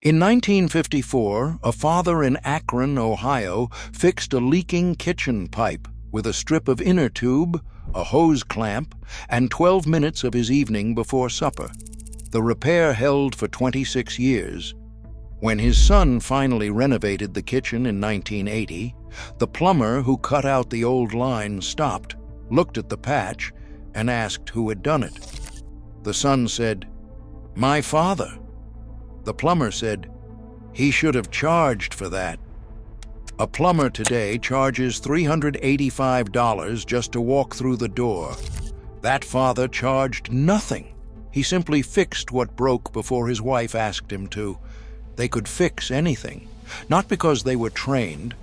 In 1954, a father in Akron, Ohio, fixed a leaking kitchen pipe with a strip of inner tube, a hose clamp, and 12 minutes of his evening before supper. The repair held for 26 years. When his son finally renovated the kitchen in 1980, the plumber who cut out the old line stopped, looked at the patch, and asked who had done it. The son said, "My father." The plumber said, "He should have charged for that." A plumber today charges $385 just to walk through the door. That father charged nothing. He simply fixed what broke before his wife asked him to. They could fix anything, not because they were trained,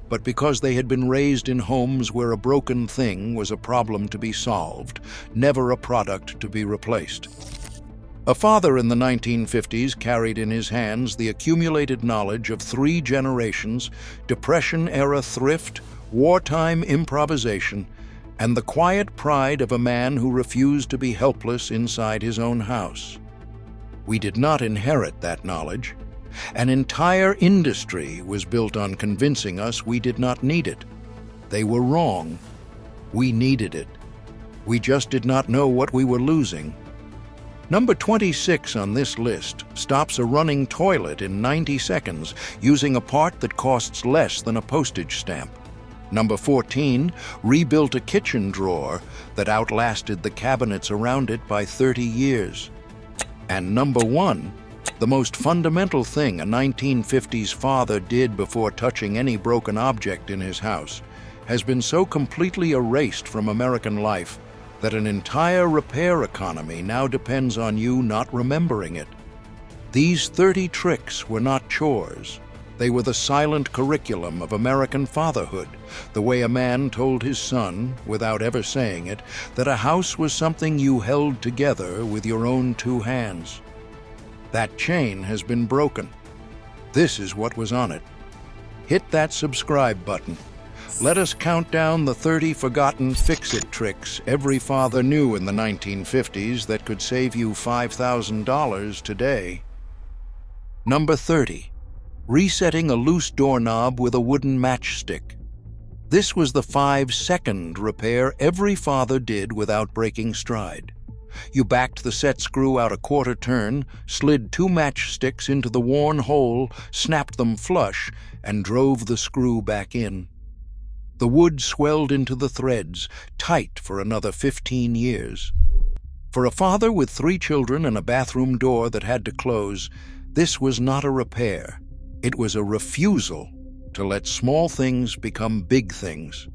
but because they had been raised in homes where a broken thing was a problem to be solved, never a product to be replaced. A father in the 1950s carried in his hands the accumulated knowledge of 3 generations, Depression-era thrift, wartime improvisation, and the quiet pride of a man who refused to be helpless inside his own house. We did not inherit that knowledge. An entire industry was built on convincing us we did not need it. They were wrong. We needed it. We just did not know what we were losing. Number 26 on this list stops a running toilet in 90 seconds using a part that costs less than a postage stamp. Number 14 rebuilt a kitchen drawer that outlasted the cabinets around it by 30 years. And number 1, the most fundamental thing a 1950s father did before touching any broken object in his house, has been so completely erased from American life that an entire repair economy now depends on you not remembering it. These 30 tricks were not chores. They were the silent curriculum of American fatherhood, the way a man told his son, without ever saying it, that a house was something you held together with your own 2 hands. That chain has been broken. This is what was on it. Hit that subscribe button. Let us count down the 30 forgotten fix-it tricks every father knew in the 1950s that could save you $5,000 today. Number 30. Resetting a loose doorknob with a wooden matchstick. This was the 5-second repair every father did without breaking stride. You backed the set screw out a quarter turn, slid 2 matchsticks into the worn hole, snapped them flush, and drove the screw back in. The wood swelled into the threads, tight for another 15 years. For a father with 3 children and a bathroom door that had to close, this was not a repair. It was a refusal to let small things become big things.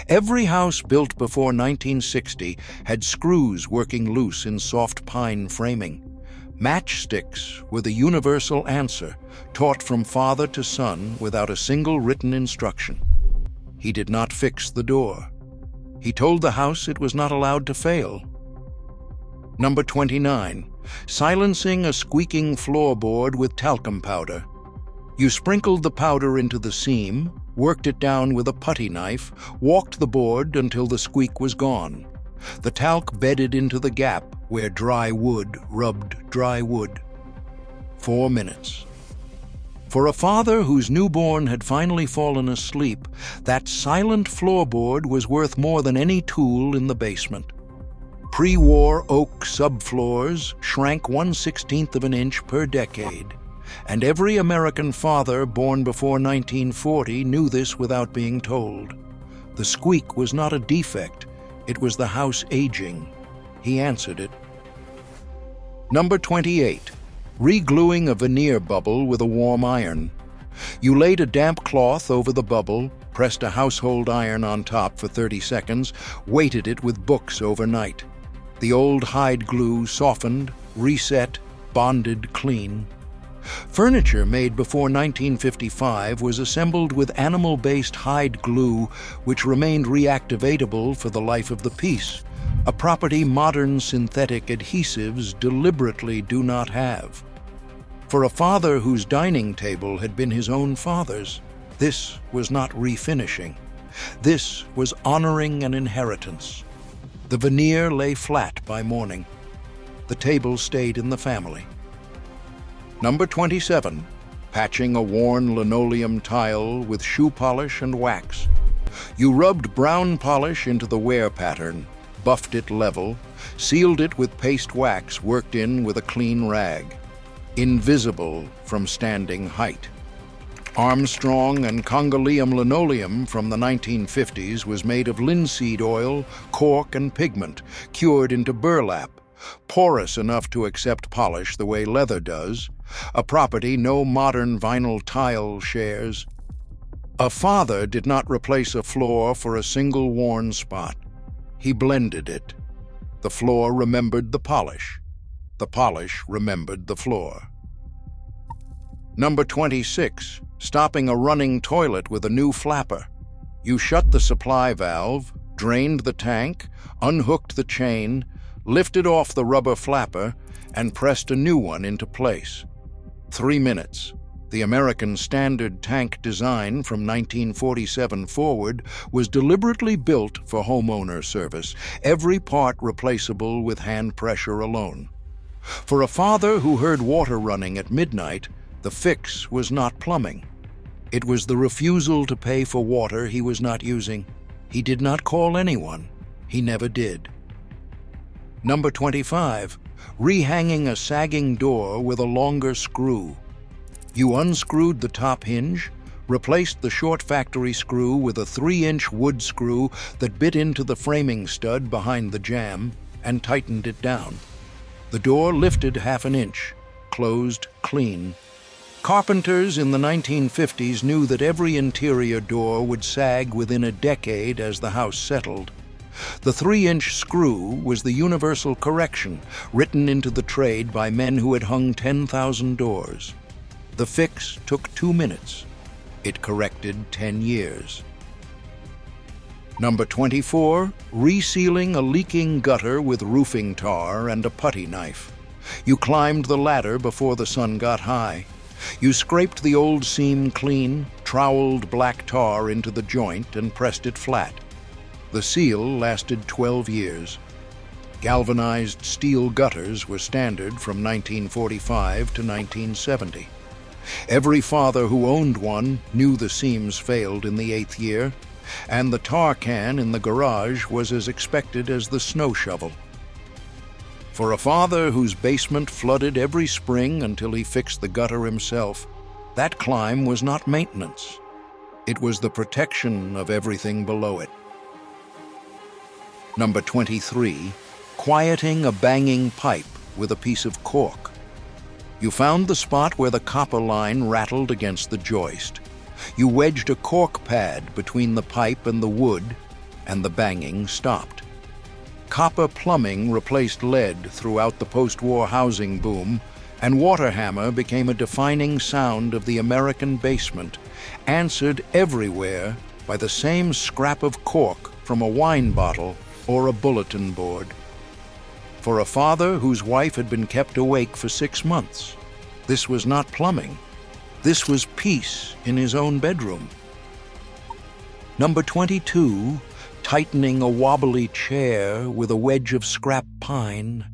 Every house built before 1960 had screws working loose in soft pine framing. Matchsticks were the universal answer, taught from father to son without a single written instruction. He did not fix the door. He told the house it was not allowed to fail. Number 29. Silencing a squeaking floorboard with talcum powder. You sprinkled the powder into the seam, worked it down with a putty knife, walked the board until the squeak was gone. The talc bedded into the gap where dry wood rubbed dry wood. 4 minutes. For a father whose newborn had finally fallen asleep, that silent floorboard was worth more than any tool in the basement. Pre-war oak subfloors shrank 1/16 of an inch per decade. And every American father born before 1940 knew this without being told. The squeak was not a defect, it was the house aging. He answered it. Number 28. Re-gluing a veneer bubble with a warm iron. You laid a damp cloth over the bubble, pressed a household iron on top for 30 seconds, weighted it with books overnight. The old hide glue softened, reset, bonded clean. Furniture made before 1955 was assembled with animal-based hide glue, which remained reactivatable for the life of the piece, a property modern synthetic adhesives deliberately do not have. For a father whose dining table had been his own father's, this was not refinishing. This was honoring an inheritance. The veneer lay flat by morning. The table stayed in the family. Number 27. Patching a worn linoleum tile with shoe polish and wax. You rubbed brown polish into the wear pattern, buffed it level, sealed it with paste wax worked in with a clean rag. Invisible from standing height. Armstrong and Congolium linoleum from the 1950s was made of linseed oil, cork, and pigment, cured into burlap, porous enough to accept polish the way leather does, a property no modern vinyl tile shares. A father did not replace a floor for a single worn spot. He blended it. The floor remembered the polish. The polish remembered the floor. Number 26. Stopping a running toilet with a new flapper. You shut the supply valve, drained the tank, unhooked the chain, lifted off the rubber flapper, and pressed a new one into place. 3 minutes. The American standard tank design from 1947 forward was deliberately built for homeowner service, every part replaceable with hand pressure alone. For a father who heard water running at midnight, the fix was not plumbing. It was the refusal to pay for water he was not using. He did not call anyone. He never did. Number 25. Rehanging a sagging door with a longer screw. You unscrewed the top hinge, replaced the short factory screw with a 3-inch wood screw that bit into the framing stud behind the jamb, and tightened it down. The door lifted 1/2 inch, closed clean. Carpenters in the 1950s knew that every interior door would sag within a decade as the house settled. The 3-inch screw was the universal correction written into the trade by men who had hung 10,000 doors. The fix took 2 minutes. It corrected 10 years. Number 24. Resealing a leaking gutter with roofing tar and a putty knife. You climbed the ladder before the sun got high. You scraped the old seam clean, troweled black tar into the joint, and pressed it flat. The seal lasted 12 years. Galvanized steel gutters were standard from 1945 to 1970. Every father who owned one knew the seams failed in the 8th year, and the tar can in the garage was as expected as the snow shovel. For a father whose basement flooded every spring until he fixed the gutter himself, that climb was not maintenance. It was the protection of everything below it. Number 23. Quieting a banging pipe with a piece of cork. You found the spot where the copper line rattled against the joist. You wedged a cork pad between the pipe and the wood, and the banging stopped. Copper plumbing replaced lead throughout the post-war housing boom, and water hammer became a defining sound of the American basement, answered everywhere by the same scrap of cork from a wine bottle or a bulletin board. For a father whose wife had been kept awake for 6 months, this was not plumbing. This was peace in his own bedroom. Number 22. Tightening a wobbly chair with a wedge of scrap pine.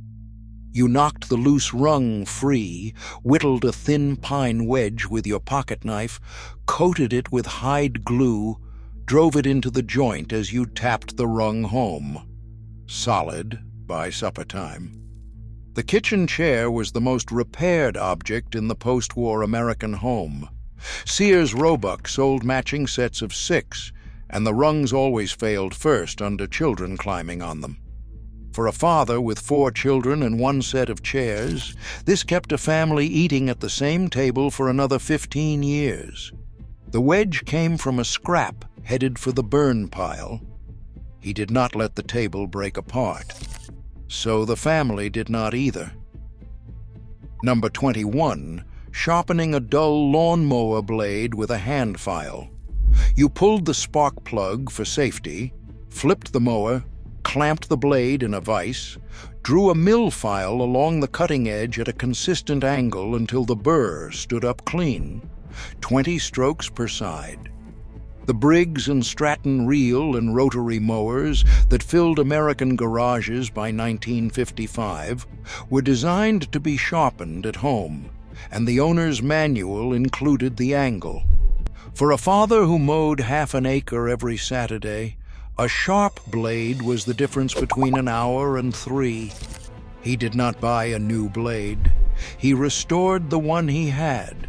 You knocked the loose rung free, whittled a thin pine wedge with your pocket knife, coated it with hide glue, drove it into the joint as you tapped the rung home. Solid by supper time. The kitchen chair was the most repaired object in the post-war American home. Sears Roebuck sold matching sets of 6, and the rungs always failed first under children climbing on them. For a father with 4 children and 1 set of chairs, this kept a family eating at the same table for another 15 years. The wedge came from a scrap headed for the burn pile. He did not let the table break apart. So the family did not either. Number 21. Sharpening a dull lawnmower blade with a hand file. You pulled the spark plug for safety, flipped the mower, clamped the blade in a vise, drew a mill file along the cutting edge at a consistent angle until the burr stood up clean, 20 strokes per side. The Briggs and Stratton reel and rotary mowers that filled American garages by 1955 were designed to be sharpened at home, and the owner's manual included the angle. For a father who mowed half an acre every Saturday, a sharp blade was the difference between an hour and 3. He did not buy a new blade. He restored the one he had.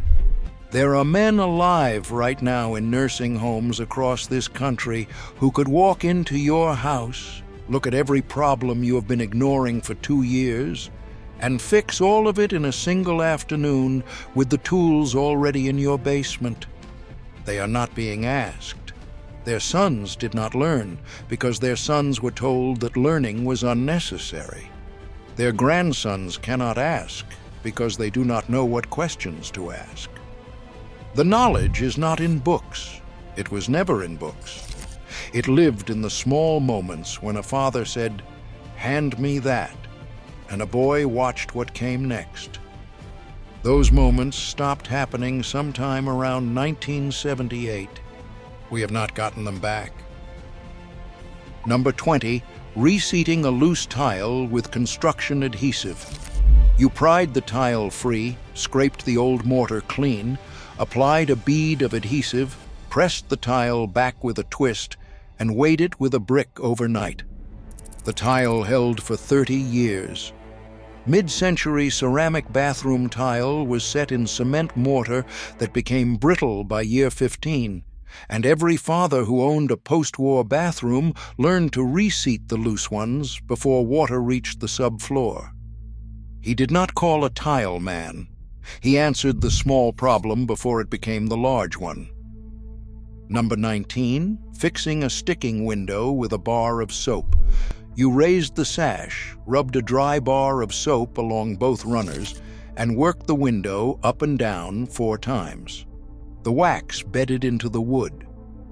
There are men alive right now in nursing homes across this country who could walk into your house, look at every problem you have been ignoring for 2 years, and fix all of it in a single afternoon with the tools already in your basement. They are not being asked. Their sons did not learn because their sons were told that learning was unnecessary. Their grandsons cannot ask because they do not know what questions to ask. The knowledge is not in books. It was never in books. It lived in the small moments when a father said, "Hand me that," and a boy watched what came next. Those moments stopped happening sometime around 1978. We have not gotten them back. Number 20, reseating a loose tile with construction adhesive. You pried the tile free, scraped the old mortar clean, applied a bead of adhesive, pressed the tile back with a twist, and weighed it with a brick overnight. The tile held for 30 years. Mid-century ceramic bathroom tile was set in cement mortar that became brittle by year 15, and every father who owned a post-war bathroom learned to reseat the loose ones before water reached the subfloor. He did not call a tile man. He answered the small problem before it became the large one. Number 19, fixing a sticking window with a bar of soap. You raised the sash, rubbed a dry bar of soap along both runners, and worked the window up and down 4 times. The wax bedded into the wood.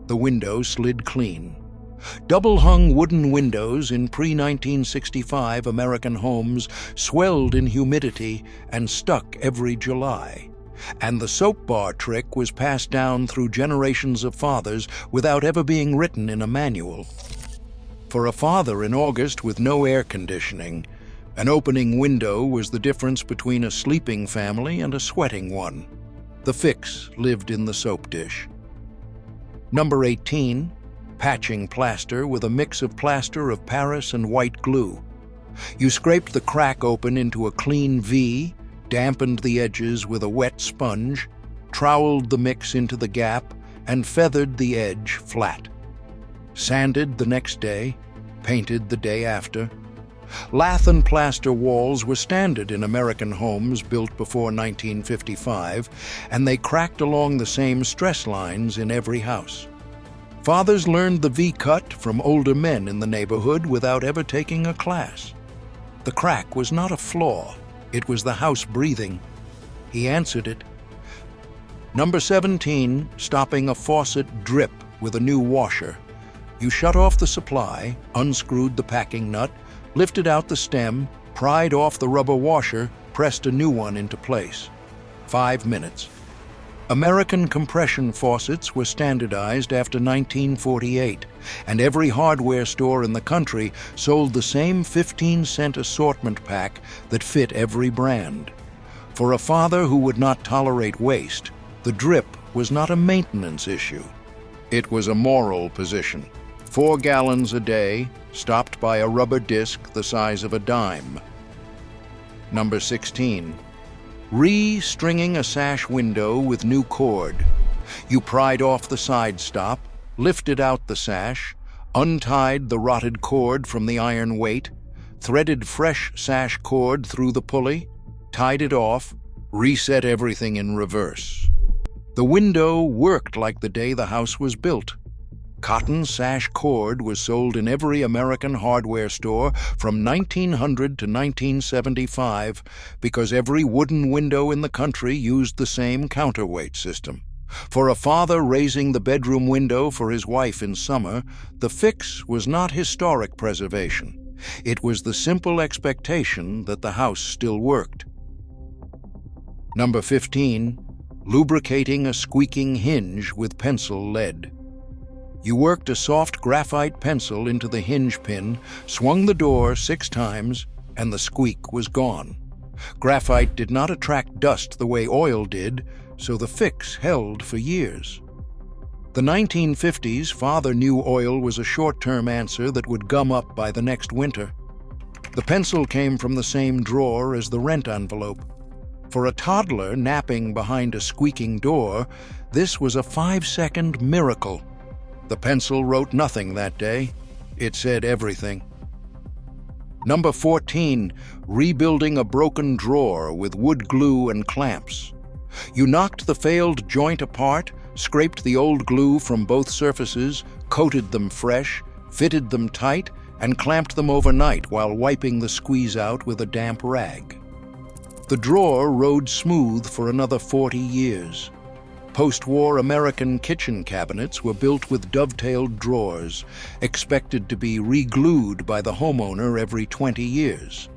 The window slid clean. Double-hung wooden windows in pre-1965 American homes swelled in humidity and stuck every July. And the soap bar trick was passed down through generations of fathers without ever being written in a manual. For a father in August with no air conditioning, an opening window was the difference between a sleeping family and a sweating one. The fix lived in the soap dish. Number 18, patching plaster with a mix of plaster of Paris and white glue. You scraped the crack open into a clean V, dampened the edges with a wet sponge, troweled the mix into the gap, and feathered the edge flat. Sanded the next day, painted the day after. Lath and plaster walls were standard in American homes built before 1955, and they cracked along the same stress lines in every house. Fathers learned the V-cut from older men in the neighborhood without ever taking a class. The crack was not a flaw, it was the house breathing. He answered it. Number 17, stopping a faucet drip with a new washer. You shut off the supply, unscrewed the packing nut, lifted out the stem, pried off the rubber washer, pressed a new one into place. 5 minutes. American compression faucets were standardized after 1948, and every hardware store in the country sold the same 15-cent assortment pack that fit every brand. For a father who would not tolerate waste, the drip was not a maintenance issue. It was a moral position. 4 gallons a day, stopped by a rubber disc the size of a dime. Number 16. Re-stringing a sash window with new cord. You pried off the side stop, lifted out the sash, untied the rotted cord from the iron weight, threaded fresh sash cord through the pulley, tied it off, reset everything in reverse. The window worked like the day the house was built. Cotton sash cord was sold in every American hardware store from 1900 to 1975 because every wooden window in the country used the same counterweight system. For a father raising the bedroom window for his wife in summer, the fix was not historic preservation. It was the simple expectation that the house still worked. Number 15, lubricating a squeaking hinge with pencil lead. You worked a soft graphite pencil into the hinge pin, swung the door 6 times, and the squeak was gone. Graphite did not attract dust the way oil did, so the fix held for years. The 1950s, father knew oil was a short-term answer that would gum up by the next winter. The pencil came from the same drawer as the rent envelope. For a toddler napping behind a squeaking door, this was a 5-second miracle. The pencil wrote nothing that day. It said everything. Number 14, rebuilding a broken drawer with wood glue and clamps. You knocked the failed joint apart, scraped the old glue from both surfaces, coated them fresh, fitted them tight, and clamped them overnight while wiping the squeeze out with a damp rag. The drawer rode smooth for another 40 years. Post-war American kitchen cabinets were built with dovetailed drawers, expected to be re-glued by the homeowner every 20 years.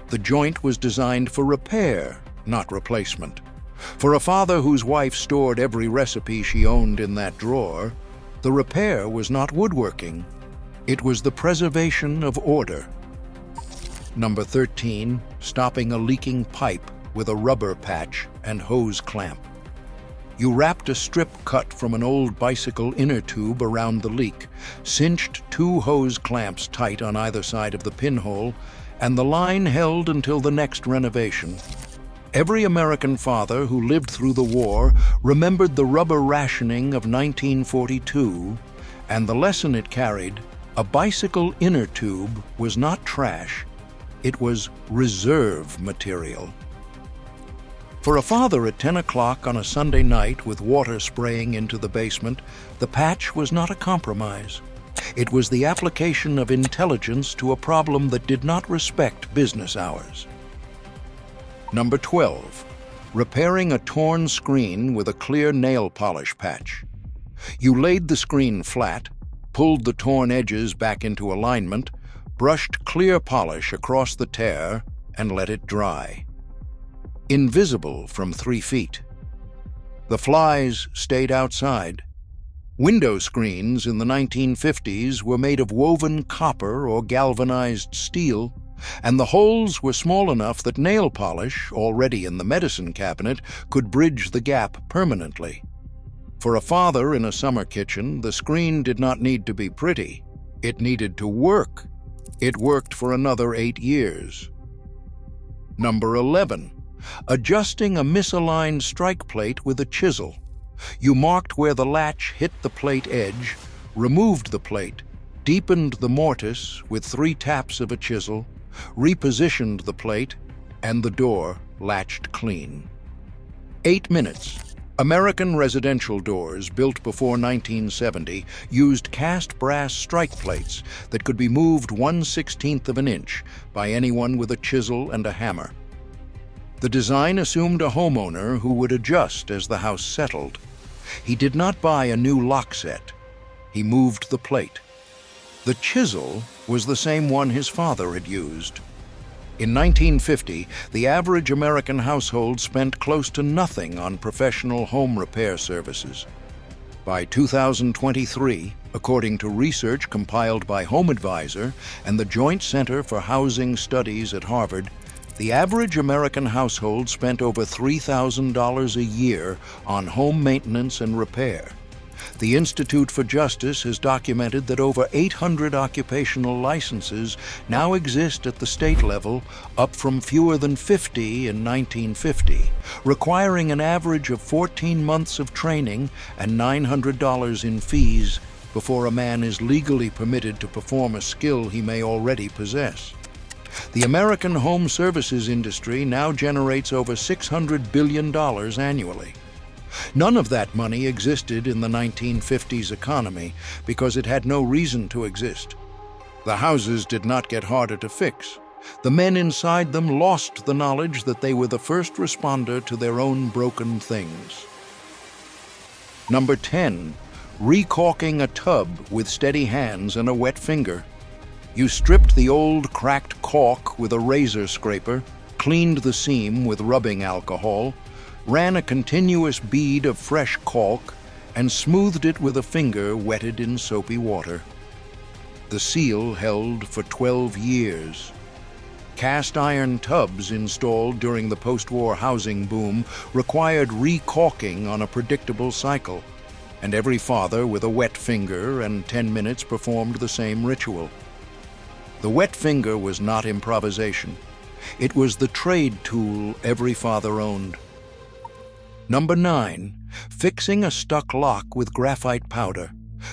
The joint was designed for repair, not replacement. For a father whose wife stored every recipe she owned in that drawer, the repair was not woodworking. It was the preservation of order. Number 13, stopping a leaking pipe with a rubber patch and hose clamp. You wrapped a strip cut from an old bicycle inner tube around the leak, cinched 2 hose clamps tight on either side of the pinhole, and the line held until the next renovation. Every American father who lived through the war remembered the rubber rationing of 1942, and the lesson it carried: a bicycle inner tube was not trash, it was reserve material. For a father at 10 o'clock on a Sunday night with water spraying into the basement, the patch was not a compromise. It was the application of intelligence to a problem that did not respect business hours. Number 12, repairing a torn screen with a clear nail polish patch. You laid the screen flat, pulled the torn edges back into alignment, brushed clear polish across the tear, and let it dry. Invisible from 3 feet. The flies stayed outside. Window screens in the 1950s were made of woven copper or galvanized steel, and the holes were small enough that nail polish, already in the medicine cabinet, could bridge the gap permanently. For a father in a summer kitchen, the screen did not need to be pretty. It needed to work. It worked for another 8 years. Number 11. Adjusting a misaligned strike plate with a chisel. You marked where the latch hit the plate edge, removed the plate, deepened the mortise with 3 taps of a chisel, repositioned the plate, and the door latched clean. 8 minutes. American residential doors built before 1970 used cast brass strike plates that could be moved 1/16 of an inch by anyone with a chisel and a hammer. The design assumed a homeowner who would adjust as the house settled. He did not buy a new lock set. He moved the plate. The chisel was the same one his father had used. In 1950, the average American household spent close to nothing on professional home repair services. By 2023, according to research compiled by Home Advisor and the Joint Center for Housing Studies at Harvard, the average American household spent over $3,000 a year on home maintenance and repair. The Institute for Justice has documented that over 800 occupational licenses now exist at the state level, up from fewer than 50 in 1950, requiring an average of 14 months of training and $900 in fees before a man is legally permitted to perform a skill he may already possess. The American home services industry now generates over $600 billion annually. None of that money existed in the 1950s economy because it had no reason to exist. The houses did not get harder to fix. The men inside them lost the knowledge that they were the first responder to their own broken things. Number 10, recaulking a tub with steady hands and a wet finger. You stripped the old cracked caulk with a razor scraper, cleaned the seam with rubbing alcohol, ran a continuous bead of fresh caulk, and smoothed it with a finger wetted in soapy water. The seal held for 12 years. Cast iron tubs installed during the post-war housing boom required recaulking on a predictable cycle, and every father with a wet finger and 10 minutes performed the same ritual. The wet finger was not improvisation. It was the trade tool every father owned. Number 9, fixing a stuck lock with graphite powder.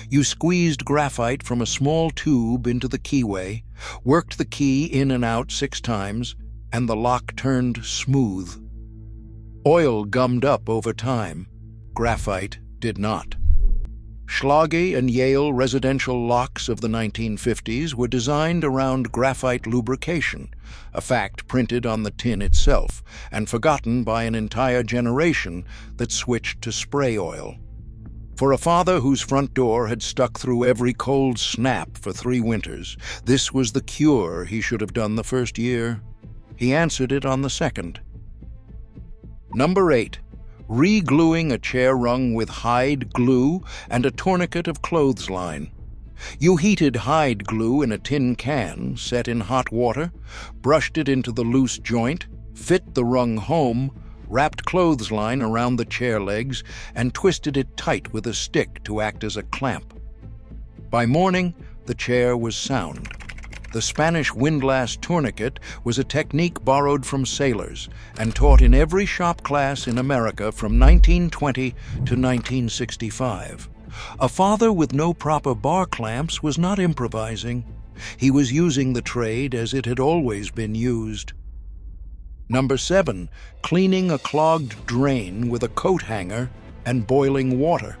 You squeezed graphite from a small tube into the keyway, worked the key in and out 6 times, and the lock turned smooth. Oil gummed up over time. Graphite did not. Schlage and Yale residential locks of the 1950s were designed around graphite lubrication, a fact printed on the tin itself, and forgotten by an entire generation that switched to spray oil. For a father whose front door had stuck through every cold snap for 3 winters, this was the cure he should have done the first year. He answered it on the second. Number 8, re-gluing a chair rung with hide glue and a tourniquet of clothesline. You heated hide glue in a tin can set in hot water, brushed it into the loose joint, fit the rung home, wrapped clothesline around the chair legs, and twisted it tight with a stick to act as a clamp. By morning, the chair was sound. The Spanish windlass tourniquet was a technique borrowed from sailors and taught in every shop class in America from 1920 to 1965. A father with no proper bar clamps was not improvising. He was using the trade as it had always been used. Number 7, cleaning a clogged drain with a coat hanger and boiling water.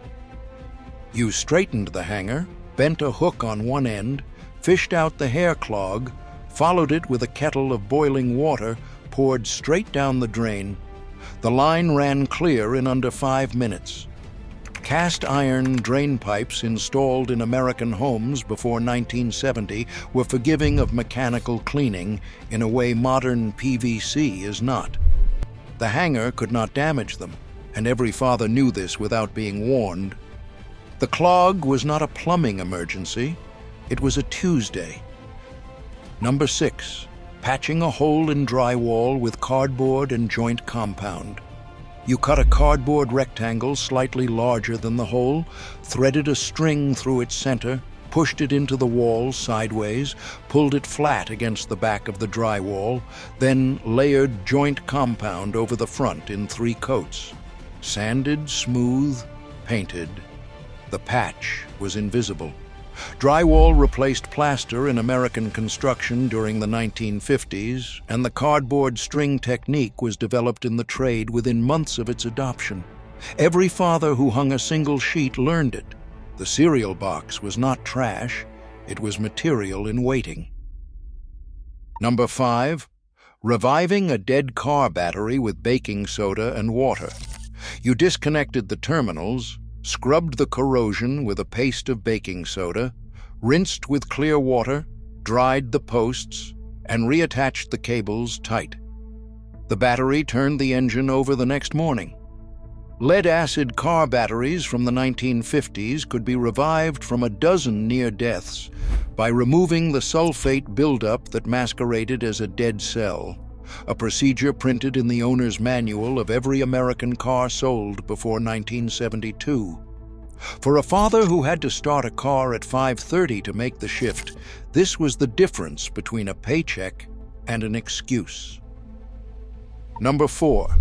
You straightened the hanger, bent a hook on one end, fished out the hair clog, followed it with a kettle of boiling water poured straight down the drain. The line ran clear in under 5 minutes. Cast iron drain pipes installed in American homes before 1970 were forgiving of mechanical cleaning in a way modern PVC is not. The hanger could not damage them, and every father knew this without being warned. The clog was not a plumbing emergency. It was a Tuesday. Number 6, patching a hole in drywall with cardboard and joint compound. You cut a cardboard rectangle slightly larger than the hole, threaded a string through its center, pushed it into the wall sideways, pulled it flat against the back of the drywall, then layered joint compound over the front in 3 coats. Sanded, smooth, painted. The patch was invisible. Drywall replaced plaster in American construction during the 1950s, and the cardboard string technique was developed in the trade within months of its adoption. Every father who hung a single sheet learned it. The cereal box was not trash, it was material in waiting. Number 5, reviving a dead car battery with baking soda and water. You disconnected the terminals, scrubbed the corrosion with a paste of baking soda, rinsed with clear water, dried the posts, and reattached the cables tight. The battery turned the engine over the next morning. Lead-acid car batteries from the 1950s could be revived from a dozen near-deaths by removing the sulfate buildup that masqueraded as a dead cell, a procedure printed in the owner's manual of every American car sold before 1972. For a father who had to start a car at 5:30 to make the shift, this was the difference between a paycheck and an excuse. Number 4,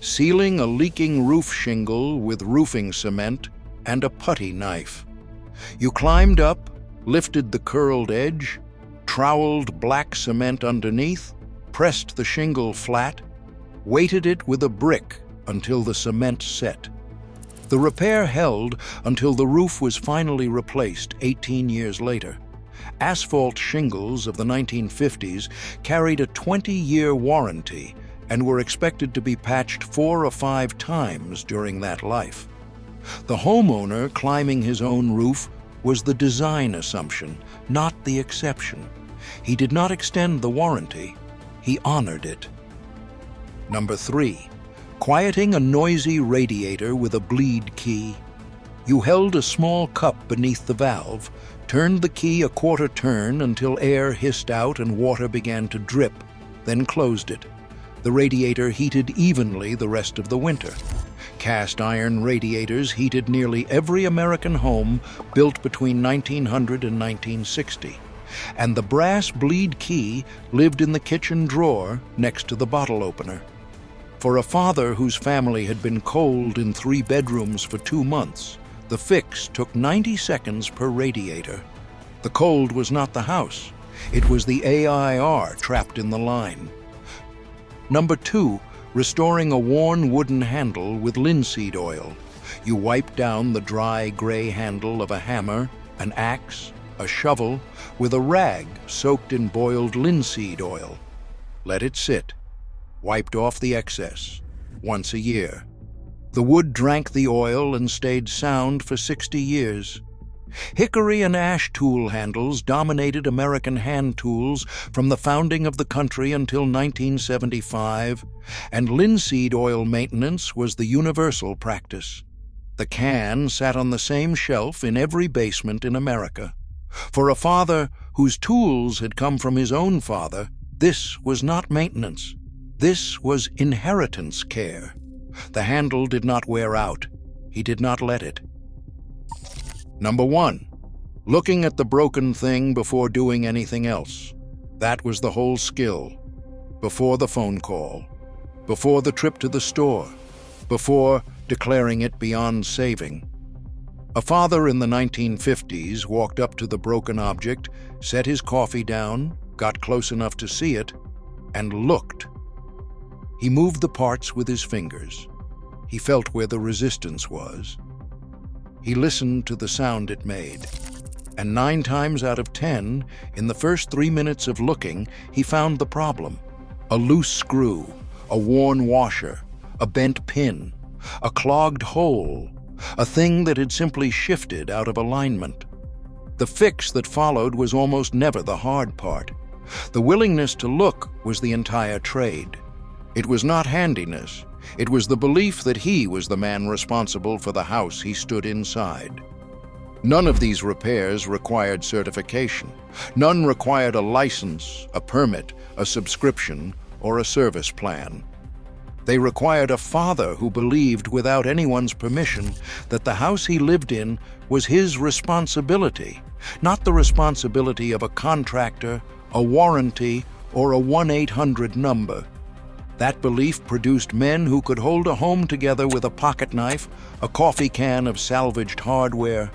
sealing a leaking roof shingle with roofing cement and a putty knife. You climbed up, lifted the curled edge, troweled black cement underneath, pressed the shingle flat, weighted it with a brick until the cement set. The repair held until the roof was finally replaced 18 years later. Asphalt shingles of the 1950s carried a 20-year warranty and were expected to be patched 4 or 5 times during that life. The homeowner climbing his own roof was the design assumption, not the exception. He did not extend the warranty, he honored it. Number 3, quieting a noisy radiator with a bleed key. You held a small cup beneath the valve, turned the key a quarter turn until air hissed out and water began to drip, then closed it. The radiator heated evenly the rest of the winter. Cast iron radiators heated nearly every American home built between 1900 and 1960. And the brass bleed key lived in the kitchen drawer next to the bottle opener. For a father whose family had been cold in 3 bedrooms for 2 months, the fix took 90 seconds per radiator. The cold was not the house. It was the AIR trapped in the line. Number 2, restoring a worn wooden handle with linseed oil. You wipe down the dry gray handle of a hammer, an axe, a shovel with a rag soaked in boiled linseed oil. Let it sit. Wiped off the excess, once a year. The wood drank the oil and stayed sound for 60 years. Hickory and ash tool handles dominated American hand tools from the founding of the country until 1975, and linseed oil maintenance was the universal practice. The can sat on the same shelf in every basement in America. For a father whose tools had come from his own father, this was not maintenance. This was inheritance care. The handle did not wear out. He did not let it. Number 1, looking at the broken thing before doing anything else. That was the whole skill. Before the phone call, before the trip to the store, before declaring it beyond saving. A father in the 1950s walked up to the broken object, set his coffee down, got close enough to see it, and looked. He moved the parts with his fingers. He felt where the resistance was. He listened to the sound it made. And 9 times out of 10, in the first 3 minutes of looking, he found the problem. A loose screw, a worn washer, a bent pin, a clogged hole, a thing that had simply shifted out of alignment. The fix that followed was almost never the hard part. The willingness to look was the entire trade. It was not handiness. It was the belief that he was the man responsible for the house he stood inside. None of these repairs required certification. None required a license, a permit, a subscription, or a service plan. They required a father who believed, without anyone's permission, that the house he lived in was his responsibility, not the responsibility of a contractor, a warranty, or a 1-800 number. That belief produced men who could hold a home together with a pocket knife, a coffee can of salvaged hardware,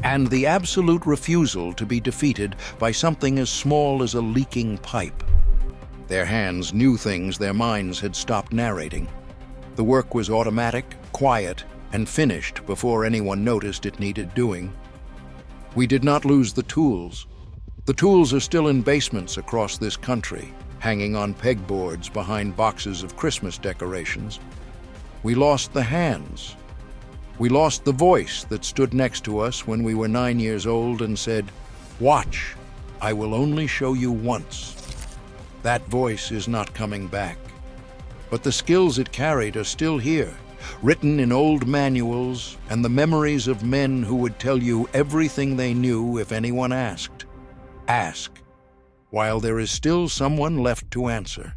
and the absolute refusal to be defeated by something as small as a leaking pipe. Their hands knew things their minds had stopped narrating. The work was automatic, quiet, and finished before anyone noticed it needed doing. We did not lose the tools. The tools are still in basements across this country, hanging on pegboards behind boxes of Christmas decorations. We lost the hands. We lost the voice that stood next to us when we were 9 years old and said, "Watch, I will only show you once." That voice is not coming back. But the skills it carried are still here, written in old manuals and the memories of men who would tell you everything they knew if anyone asked. Ask, while there is still someone left to answer.